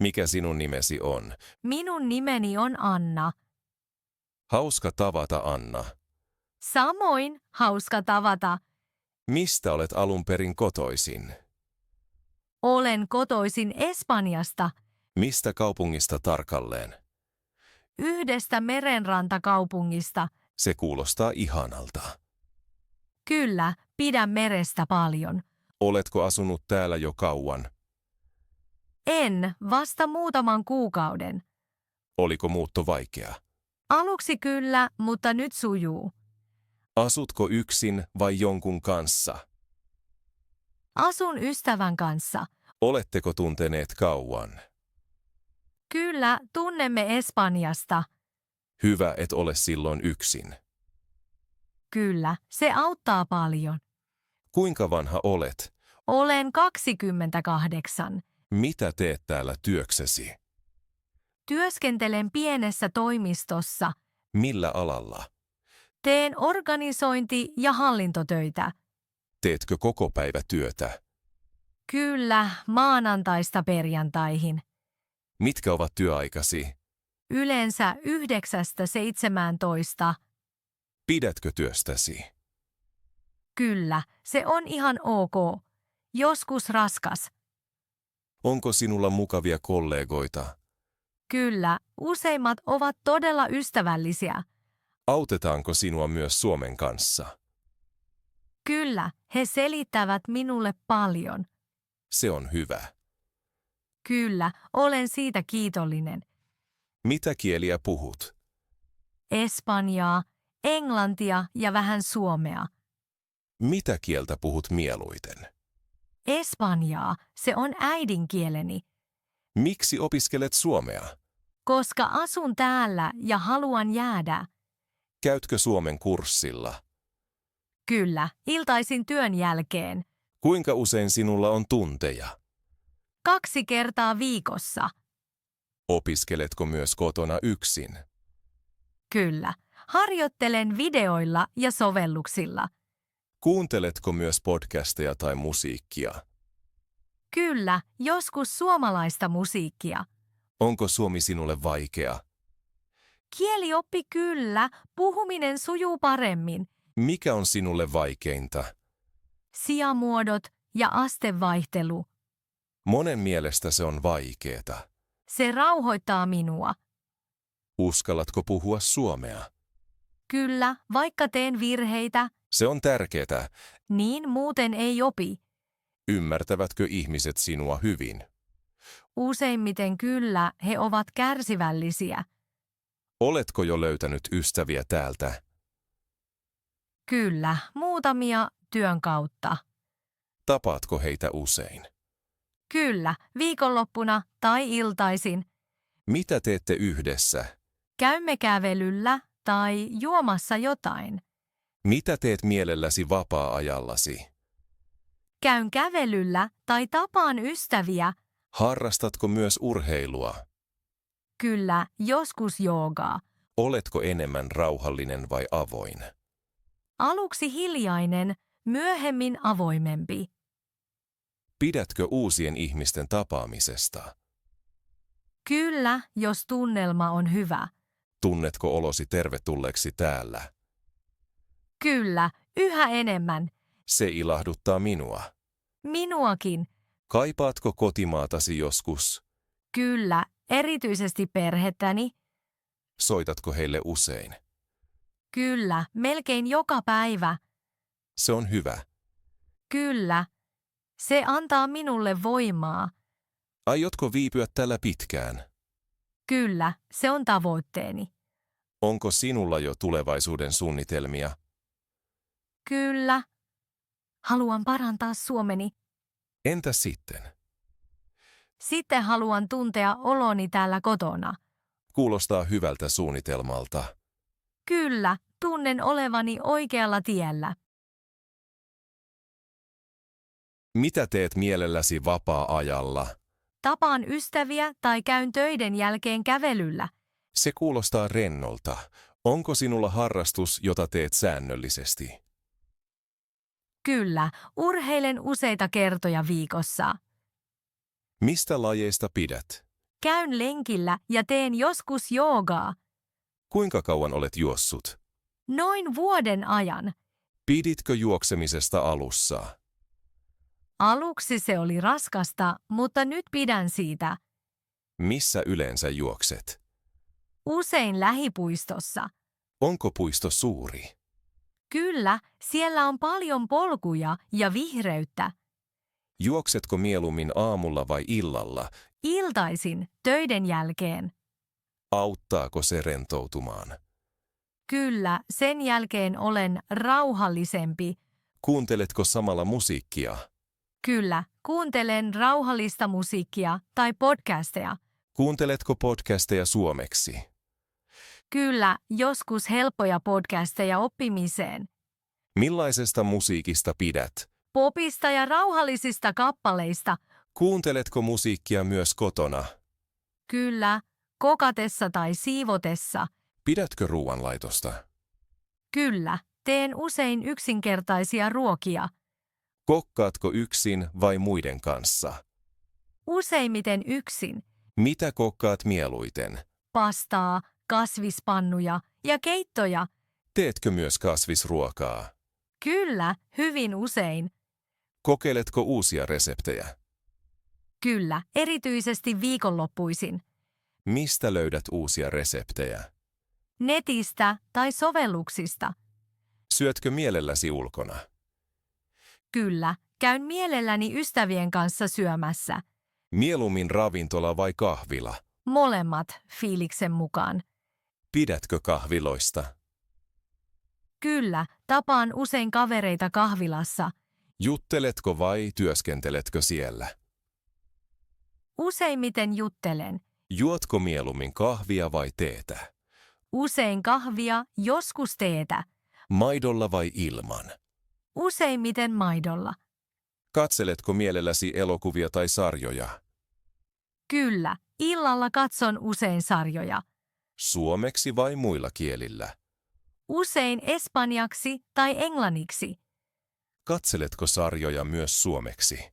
Mikä sinun nimesi on? Minun nimeni on Anna. Hauska tavata, Anna. Samoin hauska tavata. Mistä olet alun perin kotoisin? Olen kotoisin Espanjasta, Mistä kaupungista tarkalleen? yhdestä merenrantakaupungista. Se kuulostaa ihanalta. Kyllä, pidän merestä paljon. Oletko asunut täällä jo kauan? En, vasta muutaman kuukauden. Oliko muutto vaikea? Aluksi kyllä, mutta nyt sujuu. Asutko yksin vai jonkun kanssa? Asun ystävän kanssa. Oletteko tunteneet kauan? Kyllä, tunnemme Espanjasta. Hyvä, et ole silloin yksin. Kyllä, se auttaa paljon. Kuinka vanha olet? Olen 28. Mitä teet täällä työksesi? Työskentelen pienessä toimistossa. Millä alalla? Teen organisointi- ja hallintotöitä. Teetkö kokopäivätyötä? Kyllä, maanantaista perjantaihin. Mitkä ovat työaikasi? Yleensä 9–17. Pidätkö työstäsi? Kyllä, se on ihan ok. Joskus raskas. Onko sinulla mukavia kollegoita? Kyllä, useimmat ovat todella ystävällisiä. Autetaanko sinua myös Suomen kanssa? Kyllä, he selittävät minulle paljon. Se on hyvä. Kyllä, olen siitä kiitollinen. Mitä kieliä puhut? Espanjaa, englantia ja vähän suomea. Mitä kieltä puhut mieluiten? Espanjaa, se on äidinkieleni. Miksi opiskelet suomea? Koska asun täällä ja haluan jäädä. Käytkö Suomen kurssilla? Kyllä, iltaisin työn jälkeen. Kuinka usein sinulla on tunteja? 2 kertaa viikossa. Opiskeletko myös kotona yksin? Kyllä, harjoittelen videoilla ja sovelluksilla. Kuunteletko myös podcasteja tai musiikkia? Kyllä, joskus suomalaista musiikkia. Onko suomi sinulle vaikea? Kielioppi kyllä, puhuminen sujuu paremmin. Mikä on sinulle vaikeinta? Sijamuodot ja astevaihtelu. Monen mielestä se on vaikeeta. Se rauhoittaa minua. Uskallatko puhua suomea? Kyllä, vaikka teen virheitä, Se on tärkeää. niin muuten ei opi. Ymmärtävätkö ihmiset sinua hyvin? Useimmiten kyllä, he ovat kärsivällisiä. Oletko jo löytänyt ystäviä täältä? Kyllä, muutamia työn kautta. Tapaatko heitä usein? Kyllä, viikonloppuna tai iltaisin. Mitä teette yhdessä? Käymme kävelyllä tai juomassa jotain. Mitä teet mielelläsi vapaa-ajallasi? Käyn kävelyllä tai tapaan ystäviä. Harrastatko myös urheilua? Kyllä, joskus joogaa. Oletko enemmän rauhallinen vai avoin? Aluksi hiljainen, myöhemmin avoimempi. Pidätkö uusien ihmisten tapaamisesta? Kyllä, jos tunnelma on hyvä. Tunnetko olosi tervetulleeksi täällä? Kyllä, yhä enemmän. Se ilahduttaa minua. Minuakin. Kaipaatko kotimaatasi joskus? Kyllä, erityisesti perhettäni. Soitatko heille usein? Kyllä, melkein joka päivä. Se on hyvä. Kyllä. Se antaa minulle voimaa. Aiotko viipyä täällä pitkään? Kyllä, se on tavoitteeni. Onko sinulla jo tulevaisuuden suunnitelmia? Kyllä. Haluan parantaa suomeni. Entä sitten? Sitten haluan tuntea oloni täällä kotona. Kuulostaa hyvältä suunnitelmalta. Kyllä, tunnen olevani oikealla tiellä. Mitä teet mielelläsi vapaa-ajalla? Tapaan ystäviä tai käyn töiden jälkeen kävelyllä. Se kuulostaa rennolta. Onko sinulla harrastus, jota teet säännöllisesti? Kyllä, urheilen useita kertoja viikossa. Mistä lajeista pidät? Käyn lenkillä ja teen joskus joogaa. Kuinka kauan olet juossut? Noin vuoden ajan. Piditkö juoksemisesta alussa? Aluksi se oli raskasta, mutta nyt pidän siitä. Missä yleensä juokset? Usein lähipuistossa. Onko puisto suuri? Kyllä, siellä on paljon polkuja ja vihreyttä. Juoksetko mieluummin aamulla vai illalla? Iltaisin, töiden jälkeen. Auttaako se rentoutumaan? Kyllä, sen jälkeen olen rauhallisempi. Kuunteletko samalla musiikkia? Kyllä, kuuntelen rauhallista musiikkia tai podcasteja. Kuunteletko podcasteja suomeksi? Kyllä, joskus helppoja podcasteja oppimiseen. Millaisesta musiikista pidät? Popista ja rauhallisista kappaleista. Kuunteletko musiikkia myös kotona? Kyllä, kokatessa tai siivotessa. Pidätkö ruoanlaitosta? Kyllä, teen usein yksinkertaisia ruokia. Kokkaatko yksin vai muiden kanssa? Useimmiten yksin. Mitä kokkaat mieluiten? Pastaa, kasvispannuja ja keittoja. Teetkö myös kasvisruokaa? Kyllä, hyvin usein. Kokeiletko uusia reseptejä? Kyllä, erityisesti viikonloppuisin. Mistä löydät uusia reseptejä? Netistä tai sovelluksista. Syötkö mielelläsi ulkona? Kyllä, käyn mielelläni ystävien kanssa syömässä. Mieluummin ravintola vai kahvila? Molemmat fiiliksen mukaan. Pidätkö kahviloista? Kyllä, tapaan usein kavereita kahvilassa. Jutteletko vai työskenteletkö siellä? Useimmiten juttelen. Juotko mieluummin kahvia vai teetä? Usein kahvia, joskus teetä. Maidolla vai ilman? Useimmiten maidolla. Katseletko mielelläsi elokuvia tai sarjoja? Kyllä, illalla katson usein sarjoja. Suomeksi vai muilla kielillä? Usein espanjaksi tai englanniksi. Katseletko sarjoja myös suomeksi?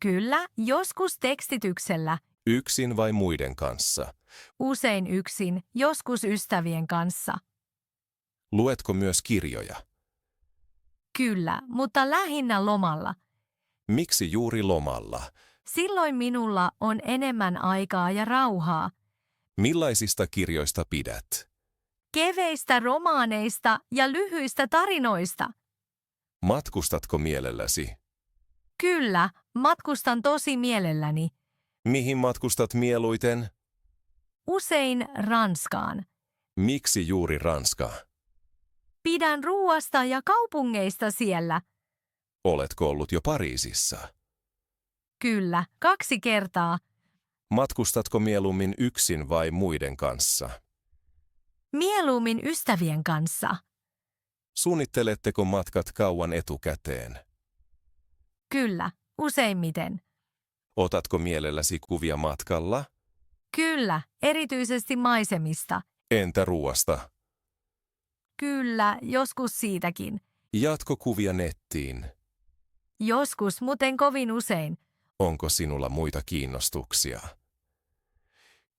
Kyllä, joskus tekstityksellä. Yksin vai muiden kanssa? Usein yksin, joskus ystävien kanssa. Luetko myös kirjoja? Kyllä, mutta lähinnä lomalla. Miksi juuri lomalla? Silloin minulla on enemmän aikaa ja rauhaa. Millaisista kirjoista pidät? Keveistä romaaneista ja lyhyistä tarinoista. Matkustatko mielelläsi? Kyllä, matkustan tosi mielelläni. Mihin matkustat mieluiten? Usein Ranskaan. Miksi juuri Ranska? Pidän ruuasta ja kaupungeista siellä. Oletko ollut jo Pariisissa? Kyllä, 2 kertaa. Matkustatko mieluummin yksin vai muiden kanssa? Mieluummin ystävien kanssa. Suunnitteletteko matkat kauan etukäteen? Kyllä, useimmiten. Otatko mielelläsi kuvia matkalla? Kyllä, erityisesti maisemista. Entä ruoasta? Kyllä, joskus siitäkin. Jatko kuvia nettiin? Joskus, muuten kovin usein. Onko sinulla muita kiinnostuksia?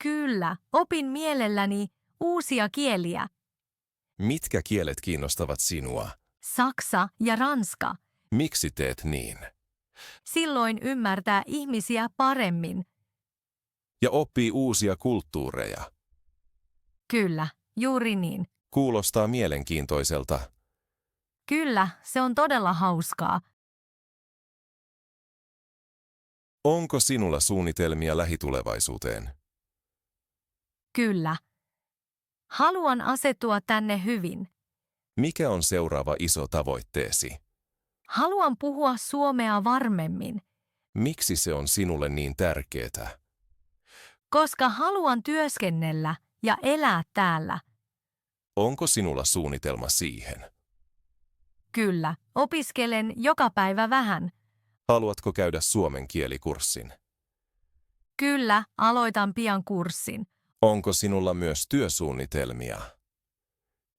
Kyllä, opin mielelläni uusia kieliä. Mitkä kielet kiinnostavat sinua? Saksa ja ranska. Miksi teet niin? Silloin ymmärtää ihmisiä paremmin. Ja oppii uusia kulttuureja. Kyllä, juuri niin. Kuulostaa mielenkiintoiselta. Kyllä, se on todella hauskaa. Onko sinulla suunnitelmia lähitulevaisuuteen? Kyllä. Haluan asettua tänne hyvin. Mikä on seuraava iso tavoitteesi? Haluan puhua suomea varmemmin, Miksi se on sinulle niin tärkeää? koska haluan työskennellä ja elää täällä. Onko sinulla suunnitelma siihen? Kyllä, opiskelen joka päivä vähän. Haluatko käydä suomen kielikurssin? Kyllä, aloitan pian kurssin. Onko sinulla myös työsuunnitelmia?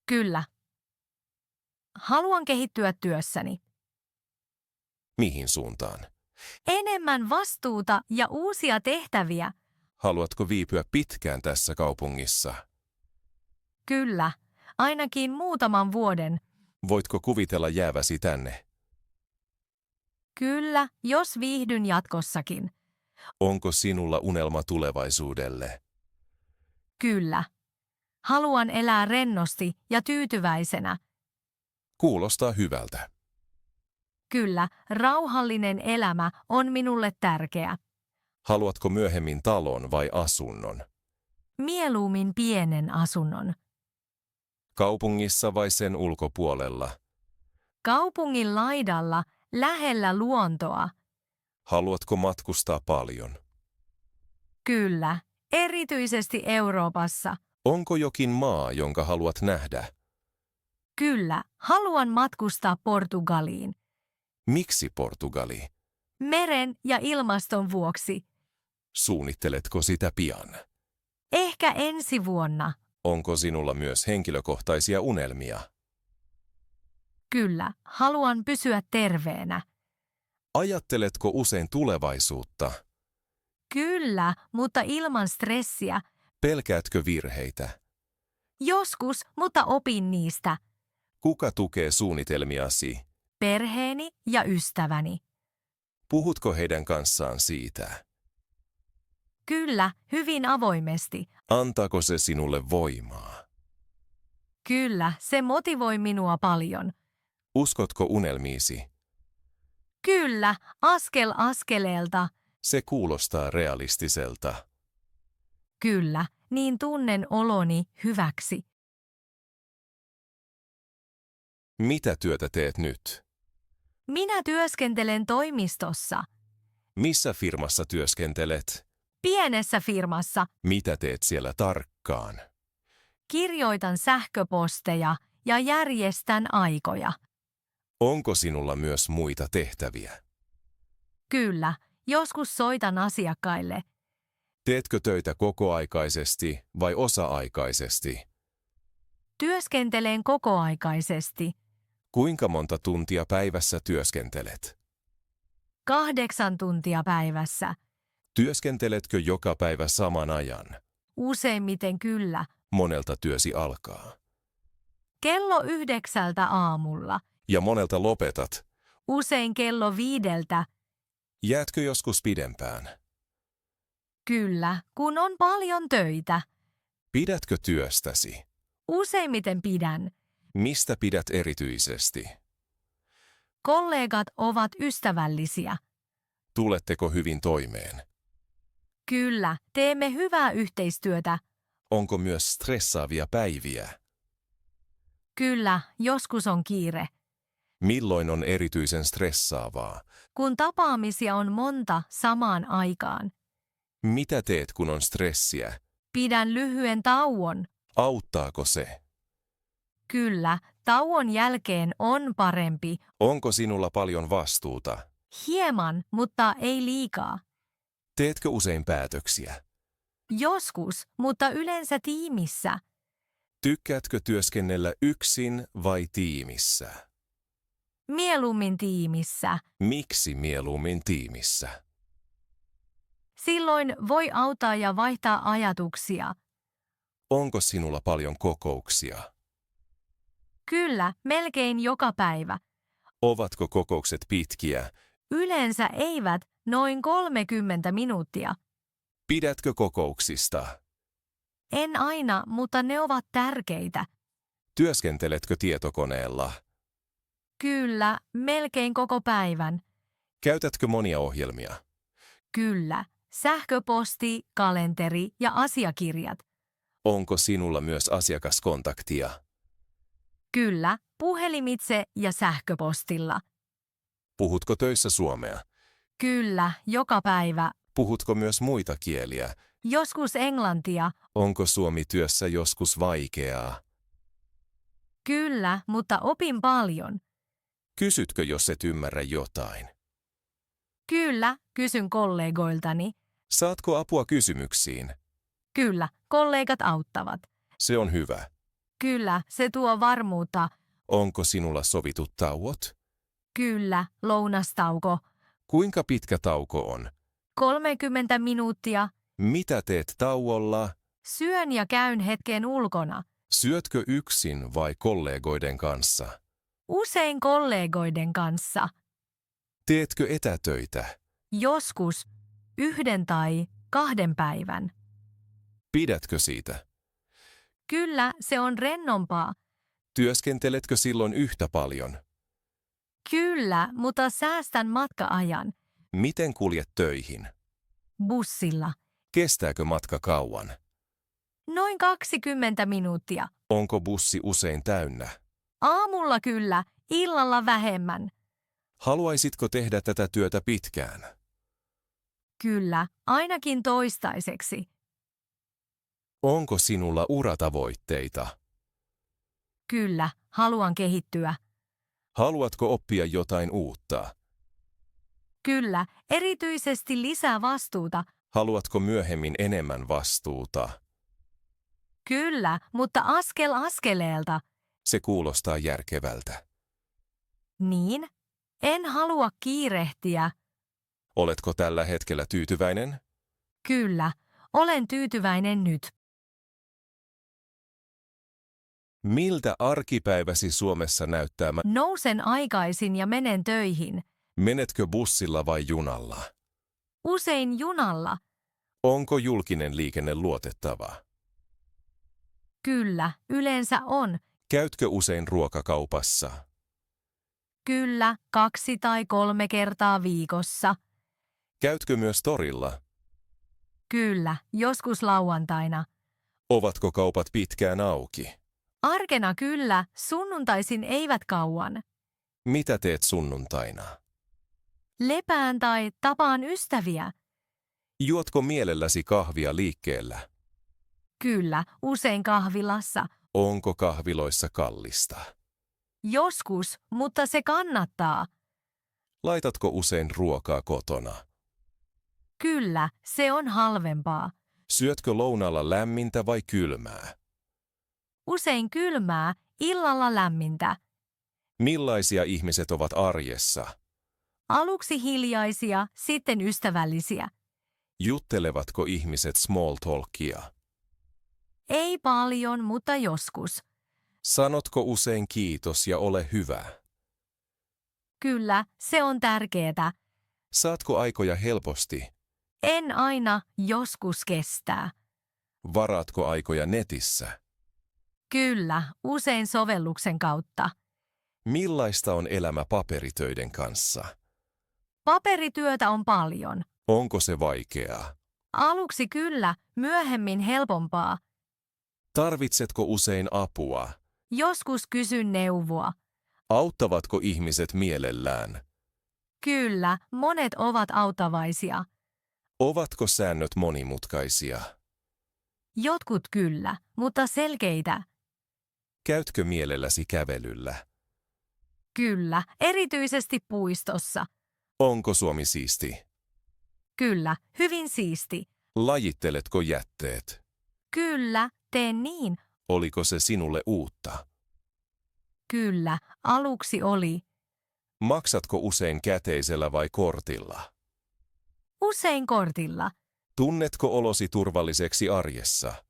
Kyllä. Haluan kehittyä työssäni. Mihin suuntaan? Enemmän vastuuta ja uusia tehtäviä. Haluatko viipyä pitkään tässä kaupungissa? Kyllä, ainakin muutaman vuoden. Voitko kuvitella jääväsi tänne? Kyllä, jos viihdyn jatkossakin. Onko sinulla unelma tulevaisuudelle? Kyllä. Haluan elää rennosti ja tyytyväisenä. Kuulostaa hyvältä. Kyllä, rauhallinen elämä on minulle tärkeä. Haluatko myöhemmin talon vai asunnon? Mieluummin pienen asunnon. Kaupungissa vai sen ulkopuolella? Kaupungin laidalla, lähellä luontoa. Haluatko matkustaa paljon? Kyllä, erityisesti Euroopassa. Onko jokin maa, jonka haluat nähdä? Kyllä, haluan matkustaa Portugaliin. Miksi Portugali? Meren ja ilmaston vuoksi. Suunnitteletko sitä pian? Ehkä ensi vuonna. Onko sinulla myös henkilökohtaisia unelmia? Kyllä, haluan pysyä terveenä. Ajatteletko usein tulevaisuutta? Kyllä, mutta ilman stressiä. Pelkäätkö virheitä? Joskus, mutta opin niistä. Kuka tukee suunnitelmiasi? Perheeni ja ystäväni. Puhutko heidän kanssaan siitä? Kyllä, hyvin avoimesti. Antaako se sinulle voimaa? Kyllä, se motivoi minua paljon. Uskotko unelmiisi? Kyllä, askel askeleelta. Se kuulostaa realistiselta. Kyllä, niin tunnen oloni hyväksi. Mitä työtä teet nyt? Minä työskentelen toimistossa. Missä firmassa työskentelet? Pienessä firmassa. Mitä teet siellä tarkkaan? Kirjoitan sähköposteja ja järjestän aikoja. Onko sinulla myös muita tehtäviä? Kyllä, joskus soitan asiakkaille. Teetkö töitä kokoaikaisesti vai osa-aikaisesti? Työskentelen kokoaikaisesti. Kuinka monta tuntia päivässä työskentelet? 8 tuntia päivässä. Työskenteletkö joka päivä saman ajan? Useimmiten kyllä. Monelta työsi alkaa. Kello 9 aamulla. Ja monelta lopetat. Usein kello 5. Jäätkö joskus pidempään? Kyllä, kun on paljon töitä. Pidätkö työstäsi? Useimmiten pidän. Mistä pidät erityisesti? Kollegat ovat ystävällisiä. Tuletteko hyvin toimeen? Kyllä, teemme hyvää yhteistyötä. Onko myös stressaavia päiviä? Kyllä, joskus on kiire. Milloin on erityisen stressaavaa? Kun tapaamisia on monta samaan aikaan. Mitä teet, kun on stressiä? Pidän lyhyen tauon. Auttaako se? Kyllä, tauon jälkeen on parempi. Onko sinulla paljon vastuuta? Hieman, mutta ei liikaa. Teetkö usein päätöksiä? Joskus, mutta yleensä tiimissä. Tykkäätkö työskennellä yksin vai tiimissä? Mieluummin tiimissä. Miksi mieluummin tiimissä? Silloin voi auttaa ja vaihtaa ajatuksia. Onko sinulla paljon kokouksia? Kyllä, melkein joka päivä. Ovatko kokoukset pitkiä? Yleensä eivät, noin 30 minuuttia. Pidätkö kokouksista? En aina, mutta ne ovat tärkeitä. Työskenteletkö tietokoneella? Kyllä, melkein koko päivän. Käytätkö monia ohjelmia? Kyllä, sähköposti, kalenteri ja asiakirjat. Onko sinulla myös asiakaskontaktia? Kyllä, puhelimitse ja sähköpostilla. Puhutko töissä suomea? Kyllä, joka päivä. Puhutko myös muita kieliä? Joskus englantia. Onko suomi työssä joskus vaikeaa? Kyllä, mutta opin paljon. Kysytkö, jos et ymmärrä jotain? Kyllä, kysyn kollegoiltani. Saatko apua kysymyksiin? Kyllä, kollegat auttavat. Se on hyvä. Kyllä, se tuo varmuutta. Onko sinulla sovitut tauot? Kyllä, lounastauko. Kuinka pitkä tauko on? 30 minuuttia. Mitä teet tauolla? Syön ja käyn hetken ulkona. Syötkö yksin vai kollegoiden kanssa? Usein kollegoiden kanssa. Teetkö etätöitä? Joskus 1 tai 2 päivän. Pidätkö siitä? Kyllä, se on rennompaa. Työskenteletkö silloin yhtä paljon? Kyllä, mutta säästän matka-ajan. Miten kuljet töihin? Bussilla. Kestääkö matka kauan? Noin 20 minuuttia. Onko bussi usein täynnä? Aamulla kyllä, illalla vähemmän. Haluaisitko tehdä tätä työtä pitkään? Kyllä, ainakin toistaiseksi. Onko sinulla uratavoitteita? Kyllä, haluan kehittyä. Haluatko oppia jotain uutta? Kyllä, erityisesti lisää vastuuta. Haluatko myöhemmin enemmän vastuuta? Kyllä, mutta askel askeleelta. Se kuulostaa järkevältä. Niin? En halua kiirehtiä. Oletko tällä hetkellä tyytyväinen? Kyllä, olen tyytyväinen nyt. Miltä arkipäiväsi Suomessa näyttää? Nousen aikaisin ja menen töihin. Menetkö bussilla vai junalla? Usein junalla. Onko julkinen liikenne luotettava? Kyllä, yleensä on. Käytkö usein ruokakaupassa? Kyllä, 2 tai 3 kertaa viikossa. Käytkö myös torilla? Kyllä, joskus lauantaina. Ovatko kaupat pitkään auki? Arkena kyllä, sunnuntaisin eivät kauan. Mitä teet sunnuntaina? Lepään tai tapaan ystäviä. Juotko mielelläsi kahvia liikkeellä? Kyllä, usein kahvilassa. Onko kahviloissa kallista? Joskus, mutta se kannattaa. Laitatko usein ruokaa kotona? Kyllä, se on halvempaa. Syötkö lounalla lämmintä vai kylmää? Usein kylmää, illalla lämmintä. Millaisia ihmiset ovat arjessa? Aluksi hiljaisia, sitten ystävällisiä. Juttelevatko ihmiset small talkia? Ei paljon, mutta joskus. Sanotko usein kiitos ja ole hyvä? Kyllä, se on tärkeää. Saatko aikoja helposti? En aina, joskus kestää. Varaatko aikoja netissä? Kyllä, usein sovelluksen kautta. Millaista on elämä paperitöiden kanssa? Paperityötä on paljon. Onko se vaikeaa? Aluksi kyllä, myöhemmin helpompaa. Tarvitsetko usein apua? Joskus kysyn neuvoa. Auttavatko ihmiset mielellään? Kyllä, monet ovat auttavaisia. Ovatko säännöt monimutkaisia? Jotkut kyllä, mutta selkeitä. Käytkö mielelläsi kävelyllä? Kyllä, erityisesti puistossa. Onko Suomi siisti? Kyllä, hyvin siisti. Lajitteletko jätteet? Kyllä, teen niin. Oliko se sinulle uutta? Kyllä, aluksi oli. Maksatko usein käteisellä vai kortilla? Usein kortilla. Tunnetko olosi turvalliseksi arjessa?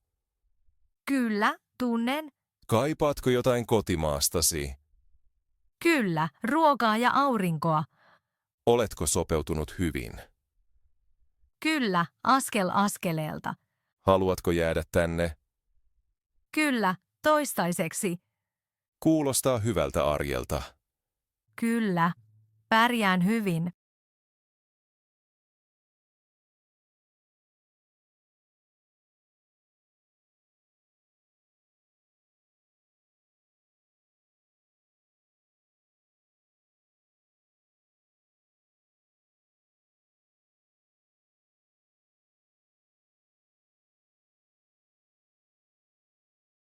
Kyllä, tunnen. Kaipaatko jotain kotimaastasi? Kyllä, ruokaa ja aurinkoa. Oletko sopeutunut hyvin? Kyllä, askel askeleelta. Haluatko jäädä tänne? Kyllä, toistaiseksi. Kuulostaa hyvältä arjelta. Kyllä, pärjään hyvin.